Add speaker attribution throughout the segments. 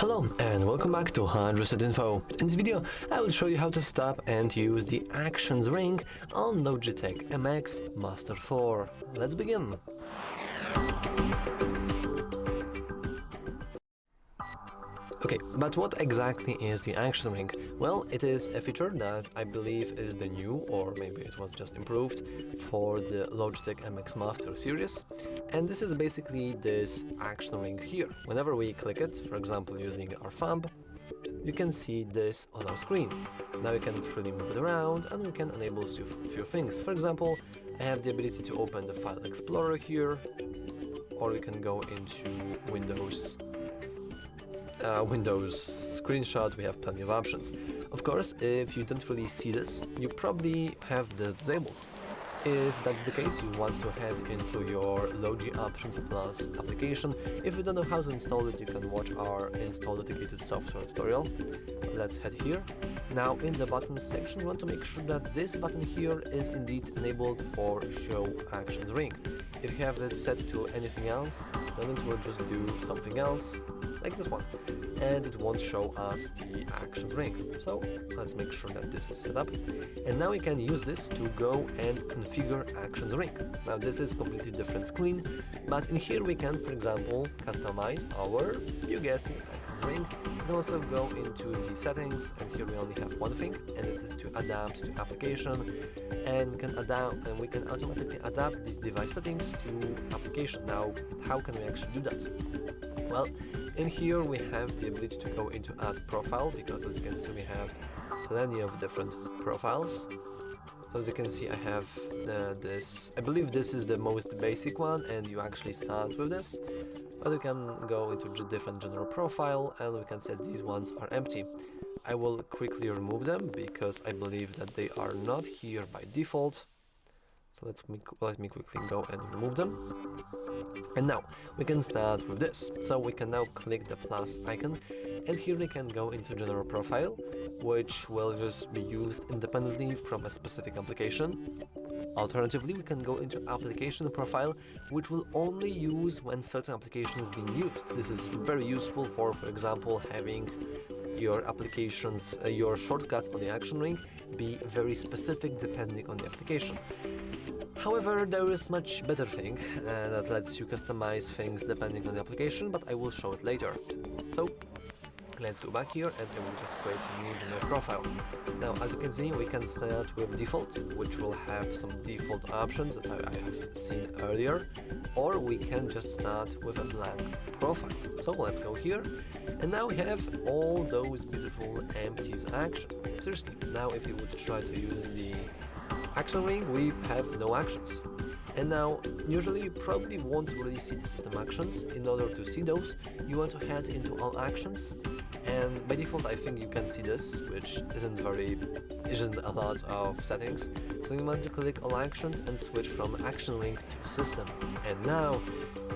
Speaker 1: Hello and welcome back to HardReset.Info. In this video, I will show you how to stop and use the Actions ring on Logitech MX Master 4. Let's begin. Okay, but what exactly is the Action ring? Well, it is a feature that I believe is the new, or maybe it was just improved, for the Logitech MX Master series. And this is basically this action ring here. Whenever we click it, for example using our thumb, you can see this on our screen. Now we can freely move it around and we can enable a few things. For example, I have the ability to open the File Explorer here, or we can go into Windows screenshot. We have plenty of options. Of course, if you don't really see this, you probably have this disabled. If that's the case, you want to head into your Logi Options Plus application. If you don't know how to install it, you can watch our install dedicated software tutorial. Let's head here. Now in the buttons section, you want to make sure that this button here is indeed enabled for Show Actions Ring. If you have it set to anything else, then it will just do something else, like this one, and it won't show us the Actions ring. So let's make sure that this is set up, and now we can use this to go and configure Actions ring. Now this is completely different screen, but in here we can, for example, customize our, you guessed it, Actions ring. We can also go into the settings, and here we only have one thing, and it is to adapt to application, and we can automatically adapt these device settings to application. Now how can we actually do that? Well, in here we have the ability to go into add profile, because as you can see we have plenty of different profiles. So as you can see I have this, I believe this is the most basic one, and you actually start with this, but you can go into different general profile and we can say these ones are empty. I will quickly remove them because I believe that they are not here by default. So let me quickly go and remove them. And now we can start with this. So we can now click the plus icon, and here we can go into general profile, which will just be used independently from a specific application. Alternatively, we can go into application profile, which will only use when certain application is being used. This is very useful for example, having your applications, your shortcuts on the action ring be very specific depending on the application. However, there is much better thing that lets you customize things depending on the application, but I will show it later. So let's go back here and I will just create a new general profile. Now as you can see, we can start with default, which will have some default options that I have seen earlier, or we can just start with a blank profile. So let's go here, and now we have all those beautiful empties action. Seriously, now if you would try to use the action ring, we have no actions. And now, usually you probably won't really see the system actions. In order to see those, you want to head into all actions, and by default I think you can see this, which isn't a lot of settings. So you want to click all actions and switch from action ring to system. And now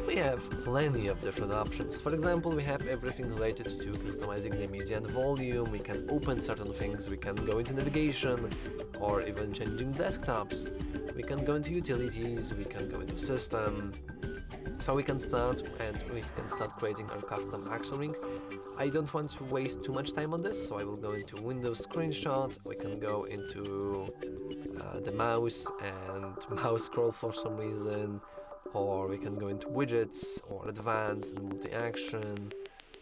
Speaker 1: we have plenty of different options. For example, we have everything related to customizing the media and volume. We can open certain things, we can go into navigation, or even changing desktops. We can go into utilities, we can go into system. So we can start creating our custom action ring. I don't want to waste too much time on this, so I will go into Windows screenshot. We can go into the mouse and mouse scroll for some reason, or we can go into widgets or advanced and move the action.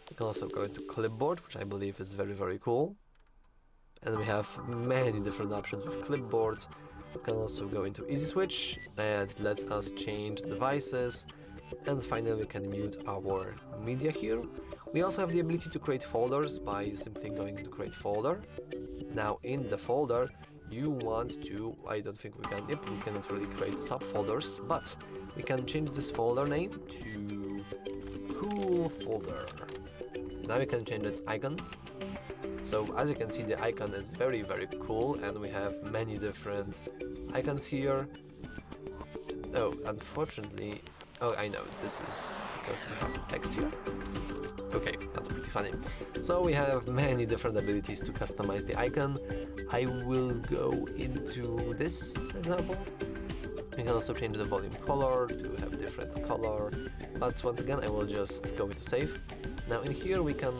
Speaker 1: We can also go into clipboard, which I believe is very cool. And we have many different options with clipboard. We can also go into easy switch, and it lets us change devices. And finally we can mute our media here. We also have the ability to create folders by simply going to create folder. Now in the folder you want to, I don't think we cannot really create subfolders, but we can change this folder name to cool folder. Now we can change its icon. So as you can see, the icon is very cool, and we have many different icons here. Oh, unfortunately, oh I know, this is because we have text here. Okay, that's pretty funny. So we have many different abilities to customize the icon. I will go into this, for example. You can also change the volume color to have different color, but once again I will just go into save. Now in here we can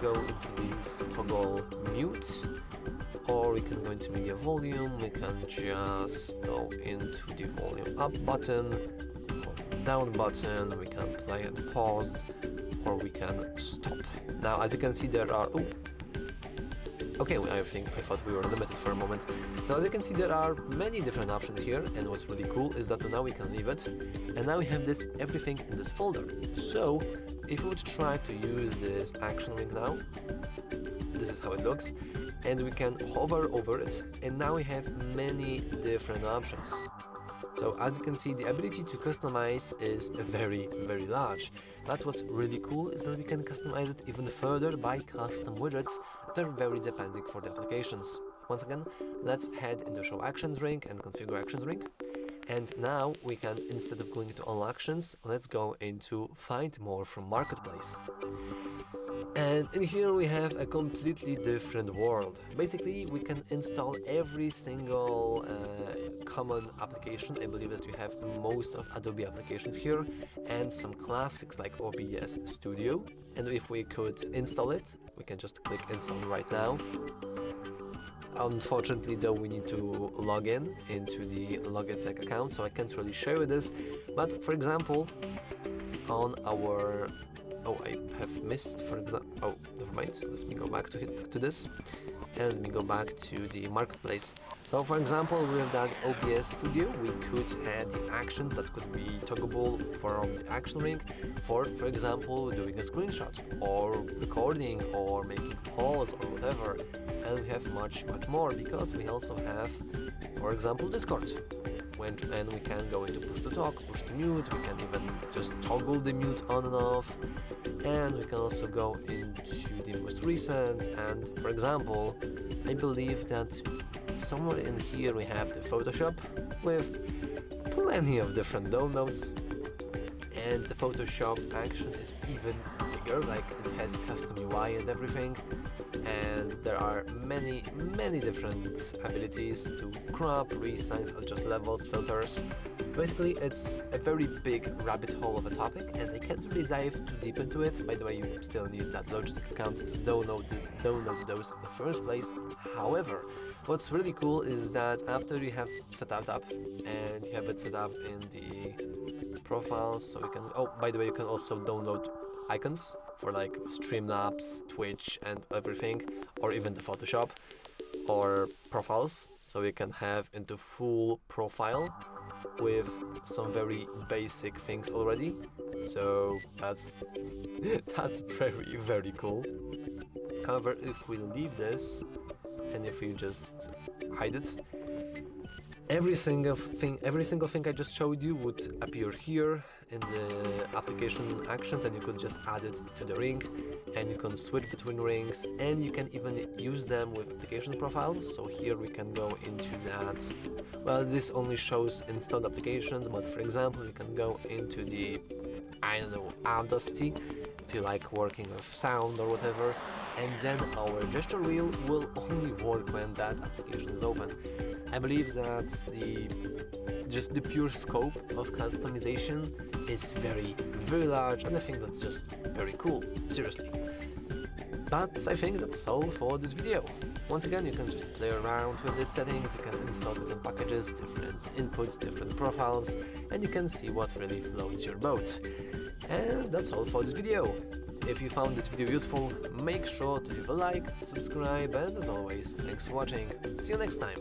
Speaker 1: go into this toggle mute, or we can go into media volume. We can just go into the volume up button, volume down button. We can play and pause, or we can stop. Now as you can see there are okay, I thought we were limited for a moment. So as you can see there are many different options here, and what's really cool is that now we can leave it, and now we have this everything in this folder. So if we would try to use this action ring now, this is how it looks, and we can hover over it, and now we have many different options. So as you can see, the ability to customize is very, very large. But what's really cool is that we can customize it even further by custom widgets that are very depending for the applications. Once again, let's head into Show Actions ring and Configure Actions ring. And now we can, instead of going into All Actions, let's go into Find More from Marketplace. And in here we have a completely different world. Basically, we can install every single common application. I believe that you have most of Adobe applications here, and some classics like OBS Studio. And if we could install it, we can just click Install right now. Unfortunately though, we need to log in into the Logitech account, so I can't really show you this. But for example, on our I have missed, for example, never mind, let me go back to this, and let me go back to the marketplace. So for example, with that OBS Studio, we could add the actions that could be toggleable from the action ring for example, doing a screenshot, or recording, or making a pause, or whatever. And we have much more, because we also have, for example, Discord. And we can go into push to talk, push to mute, we can even just toggle the mute on and off, and we can also go into the most recent. And for example, I believe that somewhere in here we have the Photoshop with plenty of different downloads, and the Photoshop action is even bigger, like it has custom UI and everything, and there are many different abilities to crop, resize, adjust levels, filters. Basically, it's a very big rabbit hole of a topic, and I can't really dive too deep into it. By the way, you still need that Logitech account to download those in the first place. However, what's really cool is that after you have set that up, and you have it set up in the profiles, so you can, by the way, you can also download icons for like Streamlabs, Twitch and everything, or even the Photoshop, or profiles, so you can have into full profile with some very basic things already. So that's very cool. However, if we leave this and if we just hide it, every single thing I just showed you would appear here in the application actions, and you could just add it to the ring, and you can switch between rings, and you can even use them with application profiles. So here we can go into that. Well, this only shows installed applications, but for example, you can go into the, I don't know, Audacity, if you like working with sound or whatever, and then our gesture wheel will only work when that application is open. I believe that the pure scope of customization is very large, and I think that's just very cool, seriously. But I think that's all for this video. Once again, you can just play around with the settings, you can install different packages, different inputs, different profiles, and you can see what really floats your boat. And that's all for this video. If you found this video useful, make sure to leave a like, subscribe, and as always, thanks for watching. See you next time.